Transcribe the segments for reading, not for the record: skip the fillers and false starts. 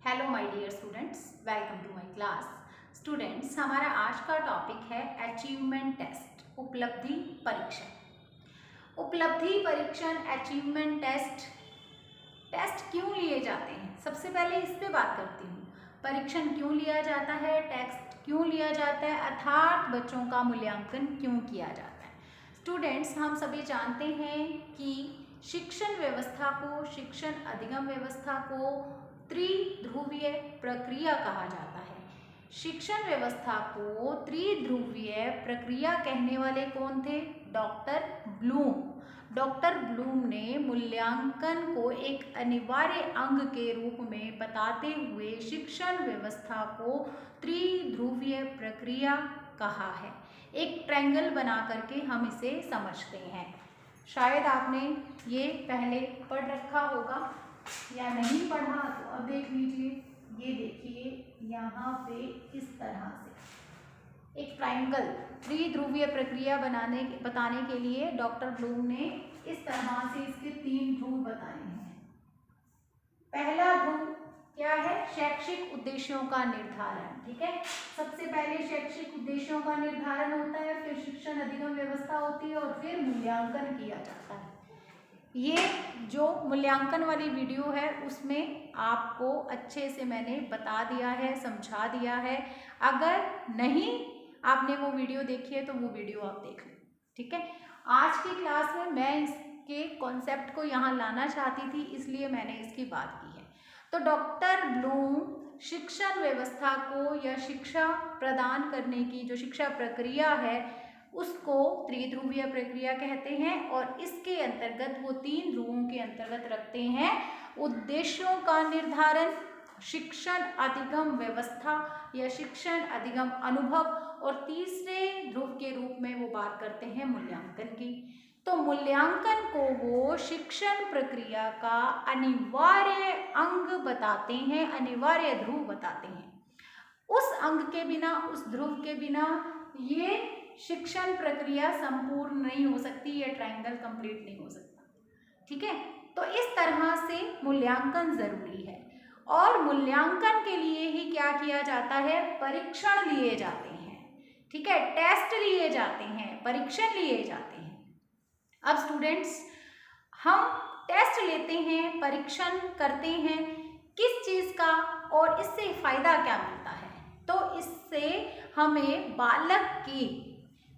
Hello my dear students, welcome to my class. Students, हमारा आज का टॉपिक है अचीवमेंट टेस्ट, उपलब्धि परीक्षण। उपलब्धि परीक्षण, अचीवमेंट टेस्ट, टेस्ट क्यों लिए जाते हैं? सबसे पहले इस पे बात करती हूँ। परीक्षण क्यों लिया जाता है, टेस्ट क्यों लिया जाता है, अर्थात बच्चों का मूल्यांकन क्यों किया जाता है। स्टूडेंट्स, हम सभी जानते हैं कि शिक्षण व्यवस्था को, शिक्षण अधिगम व्यवस्था को त्रिध्रुवीय प्रक्रिया कहा जाता है। शिक्षण व्यवस्था को त्रिध्रुवीय प्रक्रिया कहने वाले कौन थे? Doctor Bloom. डॉक्टर ब्लूम ने मूल्यांकन को एक अनिवार्य अंग के रूप में बताते हुए शिक्षण व्यवस्था को त्रिध्रुवीय प्रक्रिया कहा है। एक ट्रायंगल बना करके हम इसे समझते हैं। शायद आपने ये पहले पढ़ रखा होगा या नहीं पढ़ा तो अब देख लीजिए। ये देखिए, यहाँ पे इस तरह से एक ट्रायंगल त्रिध्रुवीय प्रक्रिया बताने के लिए डॉक्टर ब्लूम ने इस तरह से इसके 3 ध्रुव बताए हैं। पहला ध्रुव क्या है? शैक्षिक उद्देश्यों का निर्धारण। ठीक है, सबसे पहले शैक्षिक उद्देश्यों का निर्धारण होता है, फिर शिक्षण अधिगम व्यवस्था होती है और फिर मूल्यांकन किया जाता है। ये जो मूल्यांकन वाली वीडियो है उसमें आपको अच्छे से मैंने बता दिया है, समझा दिया है। अगर नहीं आपने वो वीडियो देखी है तो वो वीडियो आप देख लें। ठीक है, आज की क्लास में मैं इसके कॉन्सेप्ट को यहाँ लाना चाहती थी, इसलिए मैंने इसकी बात की है। तो डॉक्टर ब्लूम शिक्षण व्यवस्था को या शिक्षा प्रदान करने की जो शिक्षा प्रक्रिया है उसको त्रिध्रुवीय प्रक्रिया कहते हैं और इसके अंतर्गत वो 3 ध्रुवों के अंतर्गत रखते हैं उद्देश्यों का निर्धारण, शिक्षण अधिगम व्यवस्था या शिक्षण अधिगम अनुभव, और तीसरे ध्रुव के रूप में वो बात करते हैं मूल्यांकन की। तो मूल्यांकन को वो शिक्षण प्रक्रिया का अनिवार्य अंग बताते हैं, अनिवार्य ध्रुव बताते हैं। उस अंग के बिना, उस ध्रुव के बिना ये शिक्षण प्रक्रिया संपूर्ण नहीं हो सकती, ये ट्रायंगल कंप्लीट नहीं हो सकता। ठीक है, तो इस तरह से मूल्यांकन जरूरी है और मूल्यांकन के लिए ही क्या किया जाता है? परीक्षण लिए जाते हैं। ठीक है, टेस्ट लिए जाते हैं, परीक्षण लिए जाते हैं। अब स्टूडेंट्स, हम टेस्ट लेते हैं, परीक्षण करते हैं, किस चीज़ का और इससे फायदा क्या मिलता है? तो इससे हमें बालक की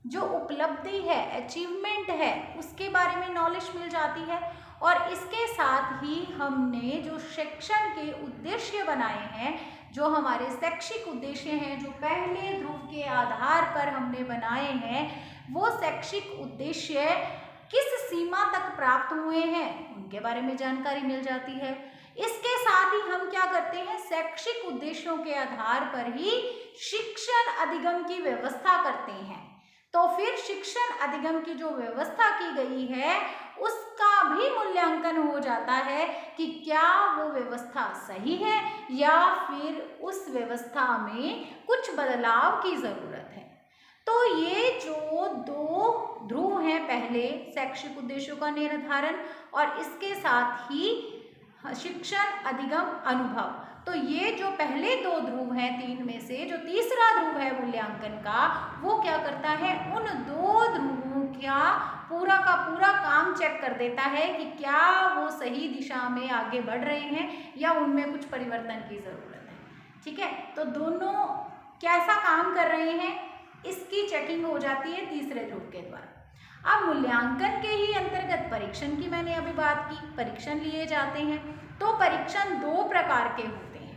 जो उपलब्धि है, अचीवमेंट है, उसके बारे में नॉलेज मिल जाती है और इसके साथ ही हमने जो शिक्षण के उद्देश्य बनाए हैं, जो हमारे शैक्षिक उद्देश्य हैं, जो पहले ध्रुव के आधार पर हमने बनाए हैं, वो शैक्षिक उद्देश्य किस सीमा तक प्राप्त हुए हैं उनके बारे में जानकारी मिल जाती है। इसके साथ ही हम क्या करते हैं? शैक्षिक उद्देश्यों के आधार पर ही शिक्षण अधिगम की व्यवस्था करते हैं। तो फिर शिक्षण अधिगम की जो व्यवस्था की गई है उसका भी मूल्यांकन हो जाता है कि क्या वो व्यवस्था सही है या फिर उस व्यवस्था में कुछ बदलाव की जरूरत है। तो ये जो 2 ध्रुव हैं, पहले शैक्षिक उद्देश्यों का निर्धारण और इसके साथ ही शिक्षण अधिगम अनुभव, तो ये जो पहले 2 ध्रुव हैं 3 में से, जो तीसरा ध्रुव है मूल्यांकन का, वो क्या करता है? उन 2 ध्रुवों का पूरा काम चेक कर देता है कि क्या वो सही दिशा में आगे बढ़ रहे हैं या उनमें कुछ परिवर्तन की जरूरत है। ठीक है, तो दोनों कैसा काम कर रहे हैं इसकी चेकिंग हो जाती है तीसरे ध्रुव के द्वारा। अब मूल्यांकन के ही अंतर्गत परीक्षण की मैंने अभी बात की, परीक्षण लिए जाते हैं। तो परीक्षण 2 प्रकार के होते हैं।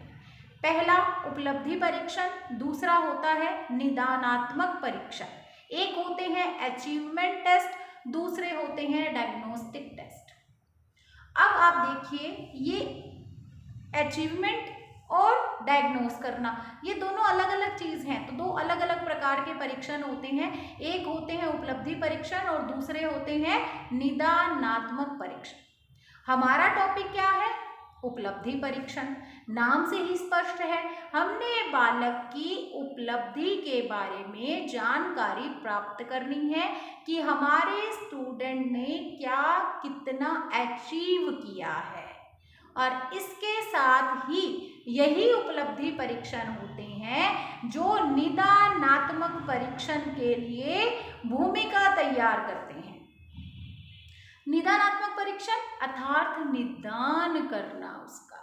पहला उपलब्धि परीक्षण, दूसरा होता है निदानात्मक परीक्षण। एक होते हैं अचीवमेंट टेस्ट, दूसरे होते हैं डायग्नोस्टिक टेस्ट। अब आप देखिए, ये अचीवमेंट और डायग्नोस करना, ये दोनों अलग अलग चीज हैं। तो 2 अलग अलग प्रकार के परीक्षण होते हैं। एक होते हैं उपलब्धि परीक्षण और दूसरे होते हैं निदानात्मक परीक्षण। हमारा टॉपिक क्या है? उपलब्धि परीक्षण। नाम से ही स्पष्ट है, हमने बालक की उपलब्धि के बारे में जानकारी प्राप्त करनी है कि हमारे स्टूडेंट ने क्या, कितना अचीव किया है। और इसके साथ ही यही उपलब्धि परीक्षण होते हैं जो निदानात्मक परीक्षण के लिए भूमिका तैयार करते हैं। निदानात्मक परीक्षण अर्थात निदान करना उसका।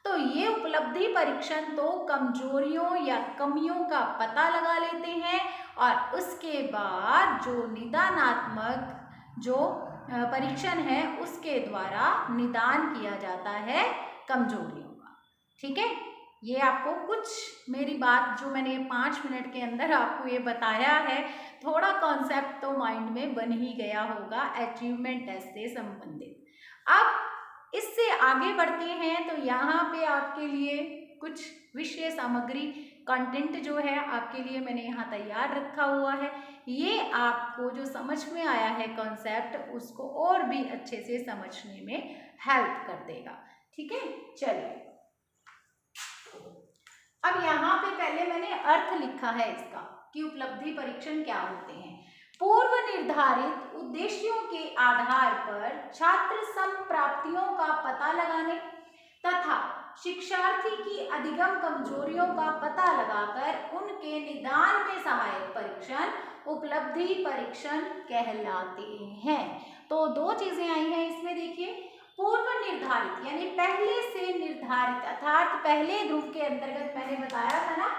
तो ये उपलब्धि परीक्षण तो कमजोरियों या कमियों का पता लगा लेते हैं और उसके बाद जो निदानात्मक जो परीक्षण है उसके द्वारा निदान किया जाता है कमजोरियों का। ठीक है, ये आपको कुछ मेरी बात जो मैंने 5 मिनट के अंदर आपको ये बताया है, थोड़ा कॉन्सेप्ट तो माइंड में बन ही गया होगा अचीवमेंट टेस्ट से संबंधित। अब इससे आगे बढ़ते हैं तो यहाँ पे आपके लिए कुछ विषय सामग्री कंटेंट जो है आपके लिए मैंने यहाँ तैयार रखा हुआ है। ये आपको जो समझ में आया है कॉन्सेप्ट उसको और भी अच्छे से समझने में हेल्प कर देगा। ठीक है, चलिए अब यहाँ पे पहले मैंने अर्थ लिखा है इसका कि उपलब्धि परीक्षण क्या होते हैं। पूर्व निर्धारित उद्देश्यों के आधार पर छात्र संप्राप्तियों का पता लगाने तथा शिक्षार्थी की अधिगम कमजोरियों का पता लगाकर उनके निदान में सहायक परीक्षण उपलब्धि परीक्षण कहलाते हैं। तो 2 चीजें आई हैं इसमें, देखिए पूर्व निर्धारित यानी पहले से निर्धारित अर्थात पहले ध्रुव के अंतर्गत मैंने बताया था ना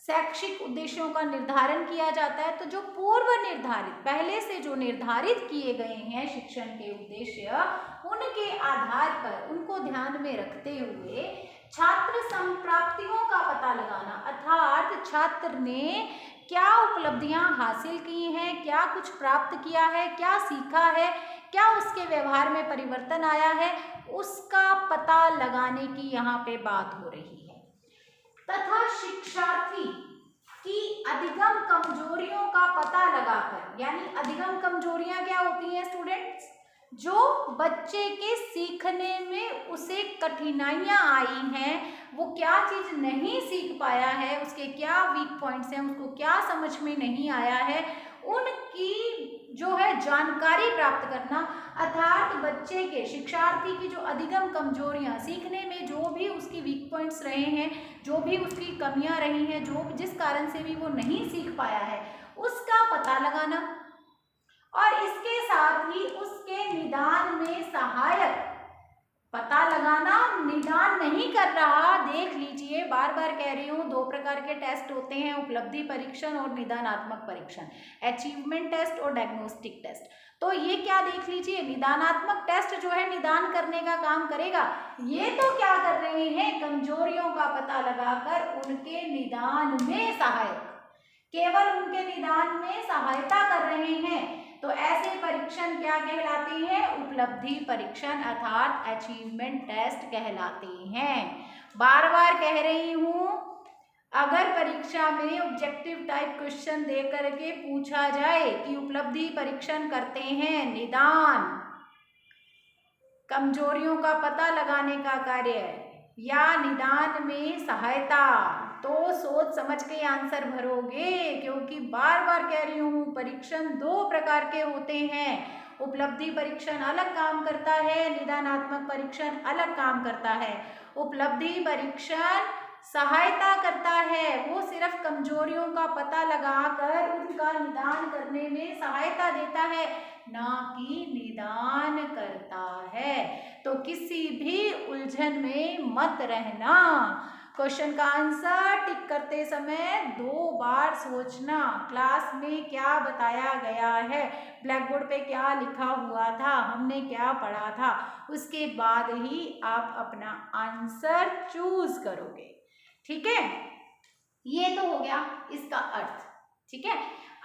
शैक्षिक उद्देश्यों का निर्धारण किया जाता है। तो जो पूर्व निर्धारित पहले से जो निर्धारित किए गए हैं शिक्षण के उद्देश्य उनके आधार पर उनको ध्यान में रखते हुए छात्र संप्राप्तियों का पता लगाना अर्थात छात्र ने क्या उपलब्धियां हासिल की हैं, क्या कुछ प्राप्त किया है, क्या सीखा है, क्या उसके व्यवहार में परिवर्तन आया है, उसका पता लगाने की यहाँ पे बात हो रही है। तथा शिक्षार्थी की अधिगम कमजोरियों का पता लगाकर, यानी अधिगम कमजोरियां क्या होती हैं स्टूडेंट्स, जो बच्चे के सीखने में उसे कठिनाइयां आई हैं, वो क्या चीज नहीं सीख पाया है, उसके क्या वीक पॉइंट्स हैं, उसको क्या समझ में नहीं आया है, उनकी जो है जानकारी प्राप्त करना अर्थात बच्चे के शिक्षार्थी की जो अधिगम कमजोरियां सीखने में जो भी उसकी वीक पॉइंट्स रहे हैं, जो भी उसकी कमियां रही हैं, जो जिस कारण से भी वो नहीं सीख पाया है उसका पता लगाना और इसके साथ ही उसके निदान में सहायक पता लगाना। निदान नहीं कर रहा, देख लीजिए बार बार कह रही हूँ 2 प्रकार के टेस्ट होते हैं, उपलब्धि परीक्षण और निदानात्मक परीक्षण, अचीवमेंट टेस्ट और डायग्नोस्टिक टेस्ट। तो ये क्या देख लीजिए, निदानात्मक टेस्ट जो है निदान करने का काम करेगा, ये तो क्या कर रहे हैं कमजोरियों का पता लगाकर उनके निदान में सहायक, केवल उनके निदान में सहायता कर रहे हैं। तो ऐसे परीक्षण क्या कहलाते हैं, उपलब्धि परीक्षण अर्थात अचीवमेंट टेस्ट कहलाते हैं। बार बार कह रही हूं, अगर परीक्षा में ऑब्जेक्टिव टाइप क्वेश्चन दे करके पूछा जाए कि उपलब्धि परीक्षण करते हैं निदान कमजोरियों का पता लगाने का कार्य या निदान में सहायता, तो सोच समझ के आंसर भरोगे, क्योंकि बार बार कह रही हूँ परीक्षण 2 प्रकार के होते हैं। उपलब्धि परीक्षण अलग काम करता है, निदानात्मक परीक्षण अलग काम करता है। उपलब्धि परीक्षण सहायता करता है, वो सिर्फ कमजोरियों का पता लगाकर उनका निदान करने में सहायता देता है, ना कि निदान करता है। तो किसी भी उलझन में मत रहना, क्वेश्चन का आंसर टिक करते समय 2 बार सोचना, क्लास में क्या बताया गया है, ब्लैक बोर्ड पे क्या लिखा हुआ था, हमने क्या पढ़ा था, उसके बाद ही आप अपना आंसर चूज करोगे। ठीक है, ये तो हो गया इसका अर्थ। ठीक है,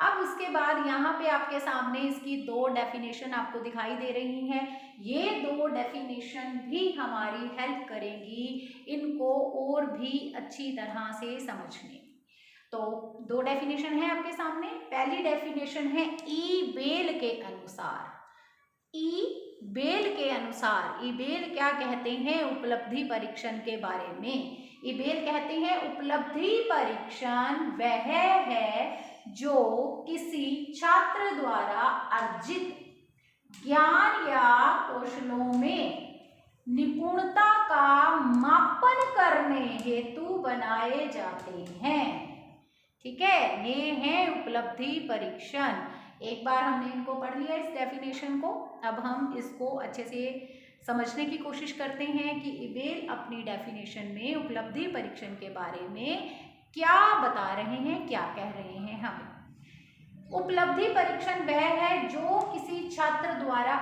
अब उसके बाद यहाँ पे आपके सामने इसकी 2 डेफिनेशन आपको दिखाई दे रही हैं। ये 2 डेफिनेशन भी हमारी हेल्प करेंगी इनको और भी अच्छी तरह से समझने। तो 2 डेफिनेशन है आपके सामने। पहली डेफिनेशन है ई बेल के अनुसार। ई बेल के अनुसार, ई बेल क्या कहते हैं उपलब्धि परीक्षण के बारे में। ई बेल कहते हैं उपलब्धि परीक्षण वह है जो किसी छात्र द्वारा अर्जित ज्ञान या कौशलों में निपुणता का मापन करने हेतु बनाए जाते हैं। ठीक है, ये है उपलब्धि परीक्षण। एक बार हमने इनको पढ़ लिया इस डेफिनेशन को, अब हम इसको अच्छे से समझने की कोशिश करते हैं कि इबेल अपनी डेफिनेशन में उपलब्धि परीक्षण के बारे में क्या बता रहे हैं, क्या कह रहे हैं हमें। उपलब्धि परीक्षण वह है जो किसी छात्र द्वारा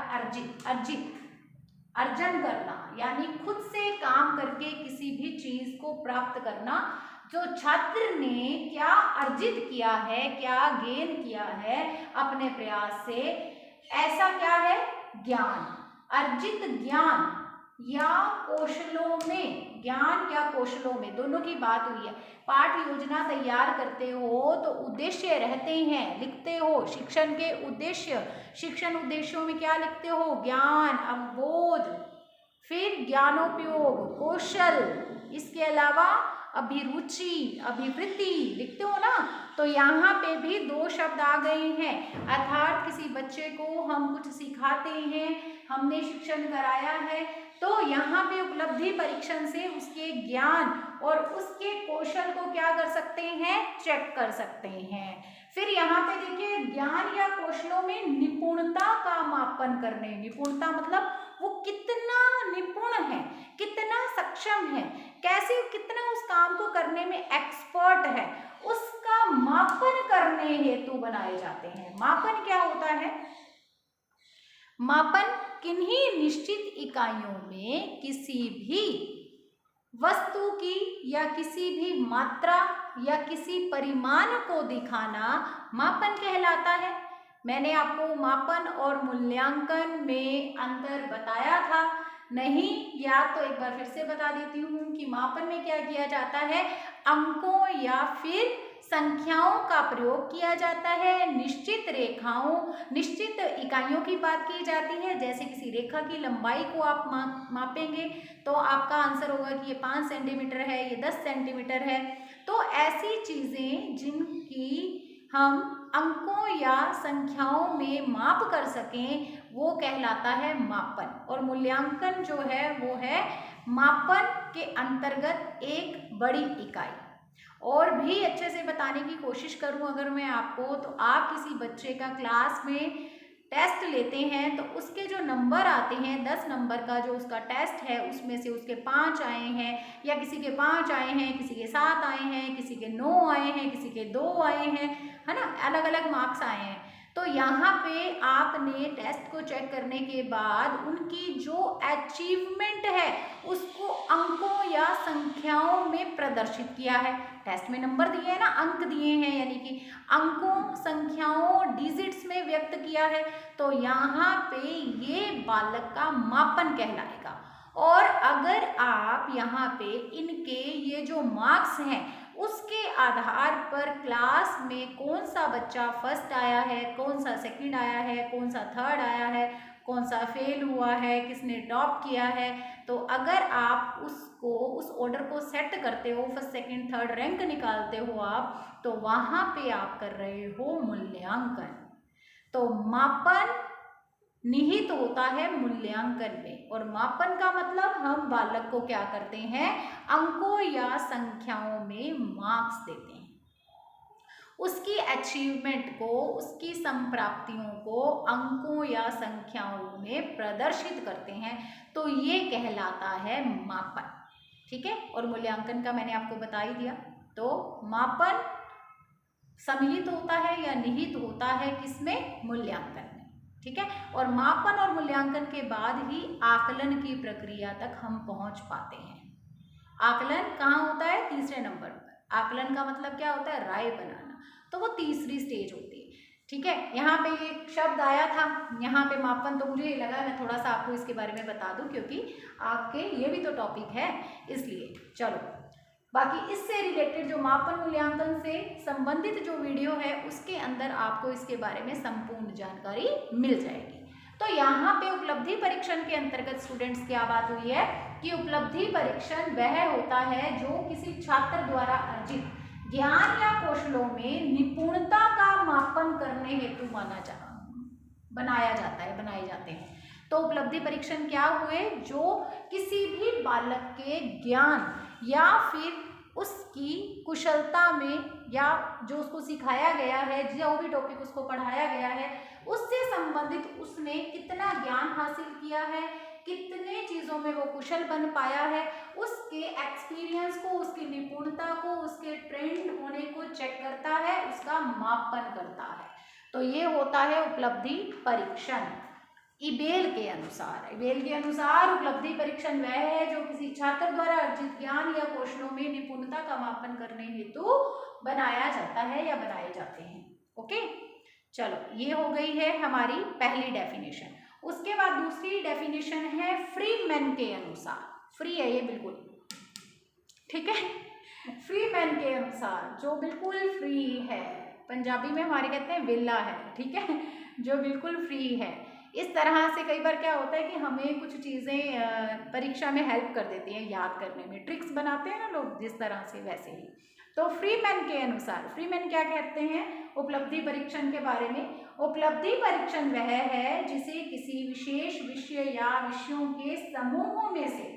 अर्जन करना, यानी खुद से काम करके किसी भी चीज को प्राप्त करना, जो छात्र ने क्या अर्जित किया है, क्या गेन किया है अपने प्रयास से, ऐसा क्या है, ज्ञान। अर्जित ज्ञान या कौशलों में, ज्ञान या कौशलों में, दोनों की बात हुई है। पाठ योजना तैयार करते हो तो उद्देश्य रहते हैं, लिखते हो शिक्षण के उद्देश्य। शिक्षण उद्देश्यों में क्या लिखते हो, ज्ञान, अवबोध, फिर ज्ञानोपयोग, कौशल, इसके अलावा अभिरुचि, अभिवृत्ति लिखते हो ना। तो यहाँ पे भी दो शब्द आ गए हैं, अर्थात किसी बच्चे को हम कुछ सिखाते हैं, हमने शिक्षण कराया है, तो यहाँ पे उपलब्धि परीक्षण से उसके ज्ञान और उसके कौशल को क्या कर सकते हैं, चेक कर सकते हैं। फिर यहाँ पे देखिए, ज्ञान या कौशलों में निपुणता का मापन करने, निपुणता मतलब वो कितना निपुण है, कितना सक्षम है, कैसे, कितना उस काम को करने में एक्सपर्ट है, उसका मापन करने हेतु बनाए जाते हैं। मापन क्या होता है, मापन किन्हीं निश्चित इकाइयों में किसी भी वस्तु की या किसी भी मात्रा या किसी परिमाण को दिखाना मापन कहलाता है। मैंने आपको मापन और मूल्यांकन में अंतर बताया था, नहीं याद तो एक बार फिर से बता देती हूँ कि मापन में क्या किया जाता है, अंकों या फिर संख्याओं का प्रयोग किया जाता है, निश्चित रेखाओं, निश्चित इकाइयों की बात की जाती है। जैसे किसी रेखा की लंबाई को आप मापेंगे तो आपका आंसर होगा कि ये 5 सेंटीमीटर है, ये 10 सेंटीमीटर है। तो ऐसी चीज़ें जिनकी हम अंकों या संख्याओं में माप कर सकें वो कहलाता है मापन। और मूल्यांकन जो है वो है मापन के अंतर्गत एक बड़ी इकाई। और भी अच्छे से बताने की कोशिश करूं अगर मैं आपको, तो आप किसी बच्चे का क्लास में टेस्ट लेते हैं तो उसके जो नंबर आते हैं, 10 नंबर का जो उसका टेस्ट है, उसमें से उसके 5 आए हैं या किसी के 5 आए हैं, किसी के 7 आए हैं, किसी के 9 आए हैं, किसी के 2 आए हैं, है ना, अलग अलग मार्क्स आए हैं। तो यहाँ पे आपने टेस्ट को चेक करने के बाद उनकी जो अचीवमेंट है उसको अंकों या संख्याओं में प्रदर्शित किया है। टेस्ट में नंबर दिए हैं ना, अंक दिए हैं, यानी कि अंकों, संख्याओं, डिजिट्स में व्यक्त किया है। तो यहाँ पे ये बालक का मापन कहलाएगा। और अगर आप यहाँ पे इनके ये जो मार्क्स हैं उसके आधार पर क्लास में कौन सा बच्चा फर्स्ट आया है, कौन सा सेकंड आया है, कौन सा थर्ड आया है, कौन सा फेल हुआ है, किसने टॉप किया है, तो अगर आप उसको, उस ऑर्डर को सेट करते हो, फर्स्ट सेकंड थर्ड रैंक निकालते हो आप, तो वहाँ पे आप कर रहे हो मूल्यांकन। तो मापन निहित होता है मूल्यांकन में, और मापन का मतलब हम बालक को क्या करते हैं, अंकों या संख्याओं में मार्क्स देते हैं, उसकी अचीवमेंट को, उसकी संप्राप्तियों को अंकों या संख्याओं में प्रदर्शित करते हैं। तो ये कहलाता है मापन। ठीक है, और मूल्यांकन का मैंने आपको बता ही दिया। तो मापन सम्मिलित होता है या निहित होता है किसमें, मूल्यांकन में। ठीक है, और मापन और मूल्यांकन के बाद ही आकलन की प्रक्रिया तक हम पहुंच पाते हैं। आकलन कहाँ होता है, तीसरे नंबर पर। आकलन का मतलब क्या होता है, राय बनाना, तो वो तीसरी स्टेज होती है। ठीक है, यहाँ पे एक शब्द आया था, यहाँ पे मापन, तो मुझे लगा मैं थोड़ा सा आपको इसके बारे में बता दूं क्योंकि आपके ये भी तो टॉपिक है, इसलिए। चलो, बाकी इससे रिलेटेड जो मापन मूल्यांकन से संबंधित जो वीडियो है उसके अंदर आपको इसके बारे में संपूर्ण जानकारी मिल जाएगी। तो यहाँ पे उपलब्धि परीक्षण के अंतर्गत स्टूडेंट्स क्या बात हुई है कि उपलब्धि परीक्षण वह होता है जो किसी छात्र द्वारा अर्जित ज्ञान या कौशलों में निपुणता का मापन करने हेतु बनाए जाते हैं। तो उपलब्धि परीक्षण क्या हुए, जो किसी भी बालक के ज्ञान या फिर उसकी कुशलता में, या जो उसको सिखाया गया है, जो भी टॉपिक उसको पढ़ाया गया है, उससे संबंधित उसने कितना ज्ञान हासिल किया है, कितने चीज़ों में वो कुशल बन पाया है, उसके एक्सपीरियंस को, उसकी निपुणता को, उसके ट्रेंड होने को चेक करता है, उसका मापन करता है। तो ये होता है उपलब्धि परीक्षण। इबेल के अनुसार उपलब्धि परीक्षण वह है जो किसी छात्र द्वारा अर्जित ज्ञान या कौशलों में निपुणता का मापन करने हेतु बनाया जाता है या बनाए जाते हैं। ओके, चलो ये हो गई है हमारी पहली डेफिनेशन। उसके बाद दूसरी डेफिनेशन है फ्रीमैन के अनुसार। फ्री है ये बिल्कुल, ठीक है, फ्रीमैन के अनुसार, जो बिल्कुल फ्री है, पंजाबी में हमारे कहते हैं वेला है, ठीक है, जो बिल्कुल फ्री है। इस तरह से कई बार क्या होता है कि हमें कुछ चीज़ें परीक्षा में हेल्प कर देती हैं याद करने में, ट्रिक्स बनाते हैं ना लोग जिस तरह से, वैसे ही। तो फ्रीमैन के अनुसार, फ्रीमैन क्या कहते हैं उपलब्धि परीक्षण के बारे में? उपलब्धि परीक्षण वह है जिसे किसी विशेष विषय या विषयों के समूहों में से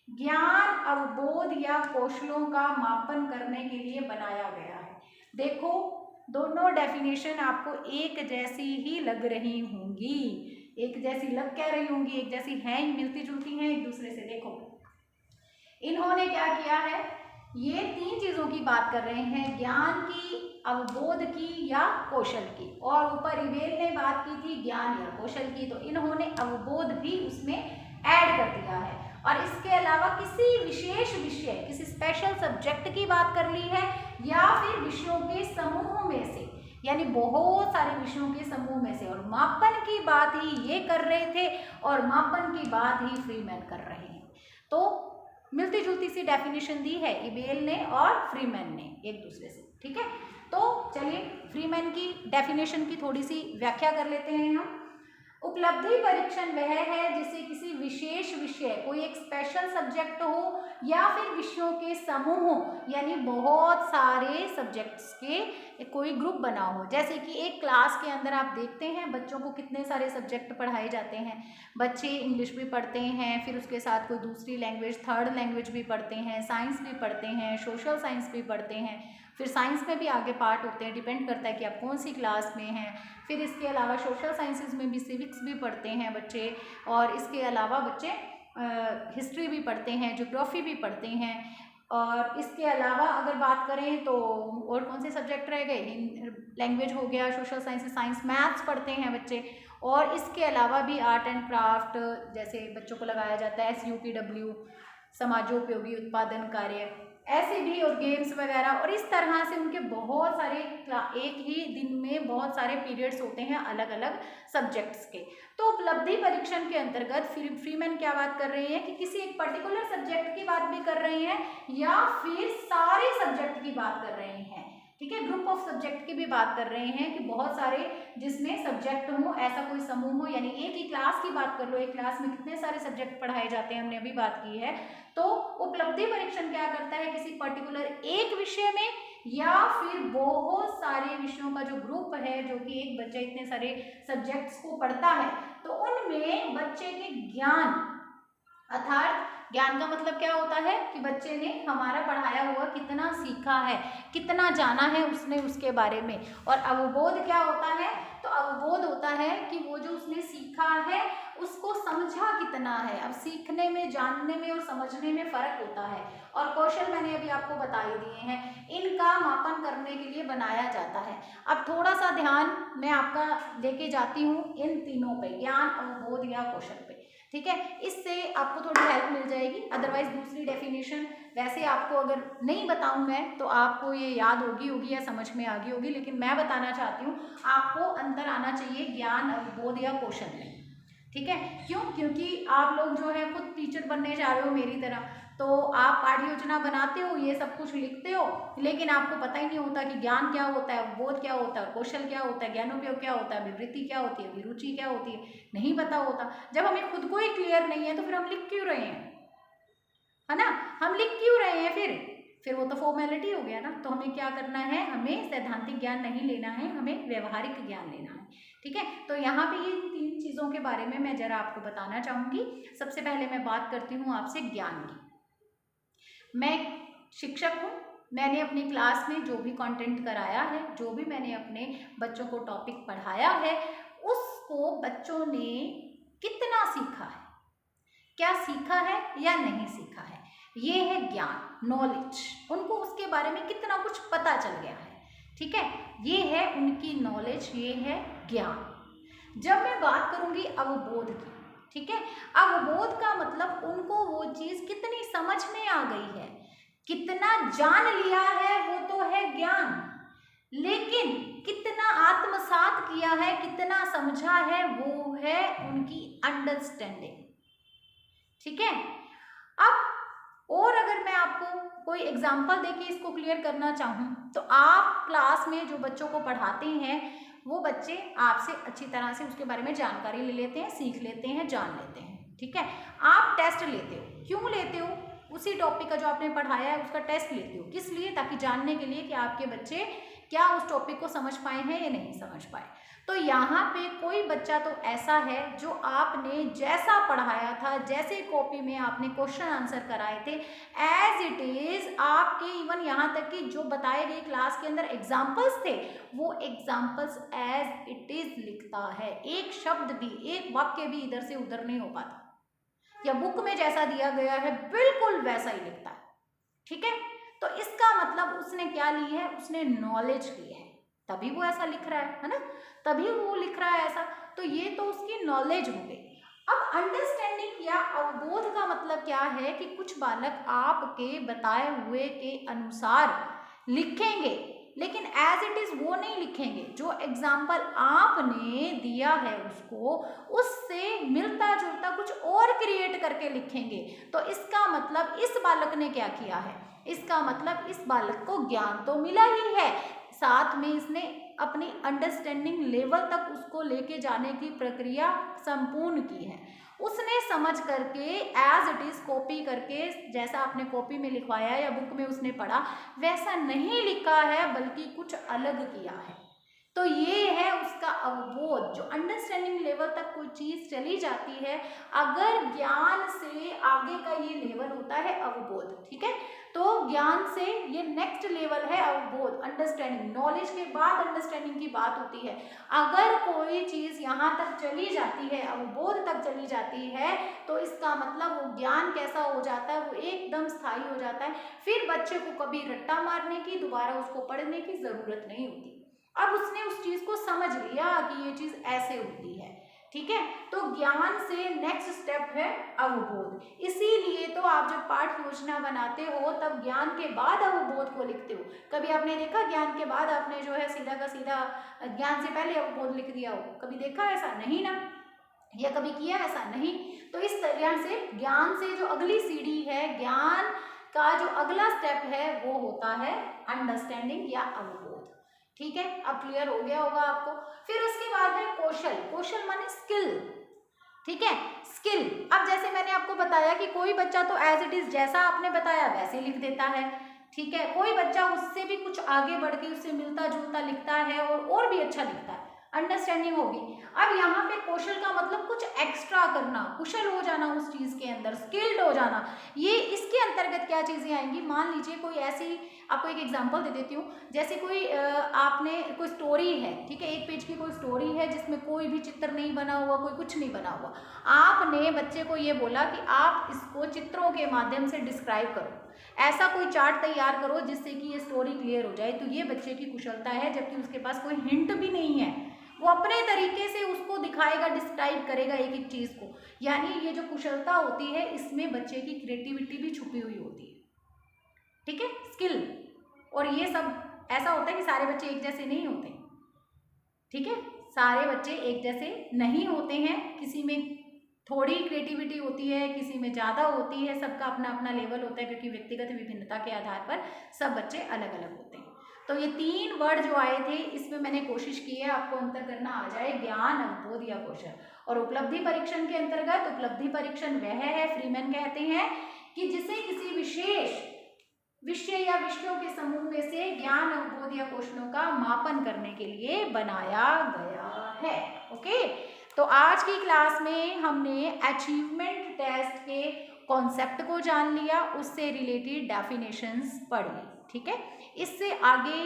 ज्ञान, अवबोध या कौशलों का मापन करने के लिए बनाया गया है। देखो, दोनों डेफिनेशन आपको एक जैसी ही लग रही होंगी, एक जैसी लग क्या रही होंगी, एक जैसी हैं, मिलती जुलती हैं एक दूसरे से। देखो, इन्होंने क्या किया है, ये तीन चीज़ों की बात कर रहे हैं, ज्ञान की, अवबोध की या कौशल की, और ऊपर इबेल ने बात की थी ज्ञान या कौशल की, तो इन्होंने अवबोध भी उसमें ऐड कर दिया है। और इसके अलावा किसी विशेष विषय, किसी स्पेशल सब्जेक्ट की बात कर ली है, या फिर विषयों के समूह में से, यानी बहुत सारे विषयों के समूह में से, और मापन की बात ही ये कर रहे थे और मापन की बात ही फ्रीमैन कर रहे हैं। तो मिलती जुलती सी डेफिनेशन दी है इबेल ने और फ्रीमैन ने एक दूसरे से, ठीक है। तो चलिए फ्रीमैन की डेफिनेशन की थोड़ी सी व्याख्या कर लेते हैं हम। उपलब्धि परीक्षण वह है जिसे किसी विशेष विषय, कोई एक स्पेशल सब्जेक्ट हो या फिर विषयों के समूह हो, यानी बहुत सारे सब्जेक्ट्स के कोई ग्रुप बना हो। जैसे कि एक क्लास के अंदर आप देखते हैं बच्चों को कितने सारे सब्जेक्ट पढ़ाए जाते हैं, बच्चे इंग्लिश भी पढ़ते हैं, फिर उसके साथ कोई दूसरी लैंग्वेज, थर्ड लैंग्वेज भी पढ़ते हैं, साइंस भी पढ़ते हैं, सोशल साइंस भी पढ़ते हैं, फिर साइंस में भी आगे पार्ट होते हैं, डिपेंड करता है कि आप कौन सी क्लास में हैं। फिर इसके अलावा सोशल साइंसेज में भी सिविक्स भी पढ़ते हैं बच्चे, और इसके अलावा बच्चे हिस्ट्री भी पढ़ते हैं, ज्योग्राफी भी पढ़ते हैं, और इसके अलावा अगर बात करें तो और कौन से सब्जेक्ट रह गए, लैंग्वेज हो गया, सोशल साइंस, साइंस, मैथ्स पढ़ते हैं बच्चे, और इसके अलावा भी आर्ट एंड क्राफ्ट जैसे बच्चों को लगाया जाता है, SUPW, समाजोपयोगी उत्पादन कार्य, ऐसे भी, और गेम्स वगैरह, और इस तरह से उनके बहुत सारे, एक ही दिन में बहुत सारे पीरियड्स होते हैं अलग अलग सब्जेक्ट्स के। तो उपलब्धि परीक्षण के अंतर्गत फ्रीमैन क्या बात कर रहे हैं कि किसी एक पर्टिकुलर सब्जेक्ट की बात भी कर रहे हैं या फिर सारे सब्जेक्ट की बात कर रहे हैं, ठीक है, ग्रुप ऑफ सब्जेक्ट की भी बात कर रहे हैं कि बहुत सारे जिसमें सब्जेक्ट हो, ऐसा कोई समूह हो, यानी एक ही क्लास की बात कर लो, एक क्लास में कितने सारे सब्जेक्ट पढ़ाए जाते हैं, हमने अभी बात की है। तो उपलब्धि परीक्षण क्या करता है, किसी पर्टिकुलर एक विषय में या फिर बहुत सारे विषयों का जो ग्रुप है, जो कि एक बच्चा इतने सारे सब्जेक्ट्स को पढ़ता है, तो उनमें बच्चे के ज्ञान, अर्थात ज्ञान का मतलब क्या होता है कि बच्चे ने हमारा पढ़ाया हुआ कितना सीखा है, कितना जाना है उसने उसके बारे में। और अवबोध क्या होता है, तो अवबोध होता है कि वो जो उसने सीखा है उसको समझा कितना है। अब सीखने में, जानने में और समझने में फ़र्क होता है। और कौशल मैंने अभी आपको बता ही दिए हैं, इनका मापन करने के लिए बनाया जाता है। अब थोड़ा सा ध्यान मैं आपका लेके जाती हूँ इन तीनों पे, ज्ञान, अवबोध या कौशल पे, ठीक है, इससे आपको थोड़ी हेल्प मिल जाएगी। अदरवाइज दूसरी डेफिनेशन वैसे आपको अगर नहीं बताऊं मैं तो आपको ये याद होगी या समझ में आ गई होगी, लेकिन मैं बताना चाहती हूँ आपको अंतर आना चाहिए ज्ञान, अवबोध या कौशल में, ठीक है। क्यों? क्योंकि आप लोग जो है खुद टीचर बनने जा रहे हो मेरी तरह, तो आप पाठ्य योजना बनाते हो, ये सब कुछ लिखते हो, लेकिन आपको पता ही नहीं होता कि ज्ञान क्या होता है, अवबोध क्या होता है, कौशल क्या होता है, ज्ञानोपयोग क्या होता है, विवृत्ति क्या होती है, अभिरुचि क्या होती है, नहीं पता होता। जब हमें खुद को ही क्लियर नहीं है तो फिर हम लिख क्यों रहे हैं, है ना, हम लिख क्यों रहे हैं, फिर वो तो फॉर्मेलिटी हो गया ना। तो हमें क्या करना है, हमें सैद्धांतिक ज्ञान नहीं लेना है, हमें व्यवहारिक ज्ञान लेना है, ठीक है। तो यहाँ पे ये तीन चीज़ों के बारे में मैं जरा आपको बताना चाहूँगी। सबसे पहले मैं बात करती हूँ आपसे ज्ञान की। मैं शिक्षक हूँ, मैंने अपनी क्लास में जो भी कंटेंट कराया है, जो भी मैंने अपने बच्चों को टॉपिक पढ़ाया है, उसको बच्चों ने कितना सीखा है, क्या सीखा है या नहीं सीखा है, ये है ज्ञान, नॉलेज। उनको उसके बारे में कितना कुछ पता चल गया है, ठीक है, ये है उनकी नॉलेज, ये है ज्ञान। जब मैं बात करूंगी अवबोध की, ठीक है, अवबोध का मतलब उनको वो चीज कितनी समझ में आ गई है, कितना जान लिया है, वो तो है ज्ञान, लेकिन कितना आत्मसात किया है, कितना समझा है, वो है उनकी अंडरस्टैंडिंग, ठीक है। अब और अगर मैं आपको कोई एग्जाम्पल देके इसको क्लियर करना चाहूँ तो आप क्लास में जो बच्चों को पढ़ाते हैं वो बच्चे आपसे अच्छी तरह से उसके बारे में जानकारी ले लेते हैं, सीख लेते हैं, जान लेते हैं, ठीक है। आप टेस्ट लेते हो, क्यों लेते हो? उसी टॉपिक का जो आपने पढ़ाया है उसका टेस्ट लेते हो, किस लिए? ताकि जानने के लिए कि आपके बच्चे क्या उस टॉपिक को समझ पाए हैं या नहीं समझ पाए। तो यहाँ पे कोई बच्चा तो ऐसा है जो आपने जैसा पढ़ाया था, जैसे कॉपी में आपने क्वेश्चन आंसर कराए थे, एज इट इज आपके इवन यहाँ तक कि जो बताए गए क्लास के अंदर एग्जाम्पल्स थे, वो एग्जाम्पल्स एज इट इज लिखता है, एक शब्द भी, एक वाक्य भी इधर से उधर नहीं हो पाता, या बुक में जैसा दिया गया है बिल्कुल वैसा ही लिखता है, ठीक है। तो इसका मतलब उसने क्या ली है? उसने नॉलेज ली है, तभी वो ऐसा लिख रहा है ना, तभी वो लिख रहा है ऐसा। तो ये तो उसकी नॉलेज हो गई। अब अंडरस्टैंडिंग या अवबोध का मतलब क्या है कि कुछ बालक आपके बताए हुए के अनुसार लिखेंगे, लेकिन एज इट इज वो नहीं लिखेंगे, जो एग्जाम्पल आपने दिया है उसको उससे मिलता जुलता कुछ और क्रिएट करके लिखेंगे। तो इसका मतलब इस बालक ने क्या किया है? इसका मतलब इस बालक को ज्ञान तो मिला ही है, साथ में इसने अपनी अंडरस्टैंडिंग लेवल तक उसको लेके जाने की प्रक्रिया संपूर्ण की है। उसने समझ करके एज इट इज कॉपी करके, जैसा आपने कॉपी में लिखवाया या बुक में उसने पढ़ा वैसा नहीं लिखा है, बल्कि कुछ अलग किया है। तो ये है उसका अवबोध। जो अंडरस्टैंडिंग लेवल तक कोई चीज चली जाती है, अगर ज्ञान से आगे का ये लेवल होता है अवबोध, ठीक है। तो ज्ञान से ये नेक्स्ट लेवल है अवबोध, अंडरस्टैंडिंग। नॉलेज के बाद अंडरस्टैंडिंग की बात होती है। अगर कोई चीज यहाँ तक चली जाती है, अवबोध तक चली जाती है, तो इसका मतलब वो ज्ञान कैसा हो जाता है? वो एकदम स्थायी हो जाता है। फिर बच्चे को कभी रट्टा मारने की, दोबारा उसको पढ़ने की जरूरत नहीं होती। अब उसने उस चीज को समझ लिया कि ये चीज ऐसे होती है, ठीक है। तो ज्ञान से नेक्स्ट स्टेप है अवबोध। इसीलिए तो आप जब पाठ योजना बनाते हो तब ज्ञान के बाद अवबोध को लिखते हो। कभी आपने देखा ज्ञान के बाद आपने जो है सीधा का सीधा ज्ञान से पहले अवबोध लिख दिया हो? कभी देखा ऐसा? नहीं ना, या कभी किया ऐसा? नहीं। तो इस तरह से ज्ञान से जो अगली सीढ़ी है, ज्ञान का जो अगला स्टेप है, वो होता है अंडरस्टैंडिंग या अवबोध, ठीक है। अब क्लियर हो गया होगा आपको। फिर उसके बाद है कौशल। कौशल माने स्किल, ठीक है, स्किल। अब जैसे मैंने आपको बताया कि कोई बच्चा तो एज इट इज जैसा आपने बताया वैसे लिख देता है, ठीक है। कोई बच्चा उससे भी कुछ आगे बढ़ के उससे मिलता जुलता लिखता है और भी अच्छा लिखता है, अंडरस्टैंडिंग होगी। अब यहाँ पे कौशल का मतलब कुछ एक्स्ट्रा करना, कुशल हो जाना उस चीज के अंदर, स्किल्ड हो जाना। ये इसके अंतर्गत क्या चीजें आएंगी? मान लीजिए कोई ऐसी, आपको एक एग्जांपल दे देती हूँ। जैसे कोई आपने कोई स्टोरी है, ठीक है, एक पेज की कोई स्टोरी है जिसमें कोई भी चित्र नहीं बना हुआ, कोई कुछ नहीं बना हुआ। आपने बच्चे को ये बोला कि आप इसको चित्रों के माध्यम से डिस्क्राइब करो, ऐसा कोई चार्ट तैयार करो जिससे कि ये स्टोरी क्लियर हो जाए। तो ये बच्चे की कुशलता है, जबकि उसके पास कोई हिंट भी नहीं है, वो अपने तरीके से उसको दिखाएगा, डिस्क्राइब करेगा एक एक चीज को। यानी ये जो कुशलता होती है, इसमें बच्चे की क्रिएटिविटी भी छुपी हुई होती है, ठीक है, स्किल। और ये सब ऐसा होता है कि सारे बच्चे एक जैसे नहीं होते, ठीक है, सारे बच्चे एक जैसे नहीं होते हैं। किसी में थोड़ी क्रिएटिविटी होती है, किसी में ज़्यादा होती है, सबका अपना अपना लेवल होता है, क्योंकि व्यक्तिगत विभिन्नता के आधार पर सब बच्चे अलग अलग होते हैं। तो ये 3 वर्ड जो आए थे, इसमें मैंने कोशिश की है आपको अंतर करना आ जाए, ज्ञान, अवबोध या कौशल। और उपलब्धि परीक्षण के अंतर्गत उपलब्धि परीक्षण वह है, फ्रीमैन कहते हैं, कि जिसे किसी विशेष विषय या विषयों के समूह में से ज्ञान, अवबोध या कौशलों का मापन करने के लिए बनाया गया है। ओके, तो आज की क्लास में हमने अचीवमेंट टेस्ट के कॉन्सेप्ट को जान लिया, उससे रिलेटेड डेफिनेशंस पढ़ ली, ठीक है। इससे आगे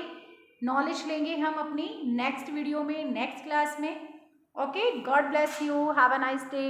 नॉलेज लेंगे हम अपनी नेक्स्ट वीडियो में, नेक्स्ट क्लास में। Okay, God bless you, have a nice day.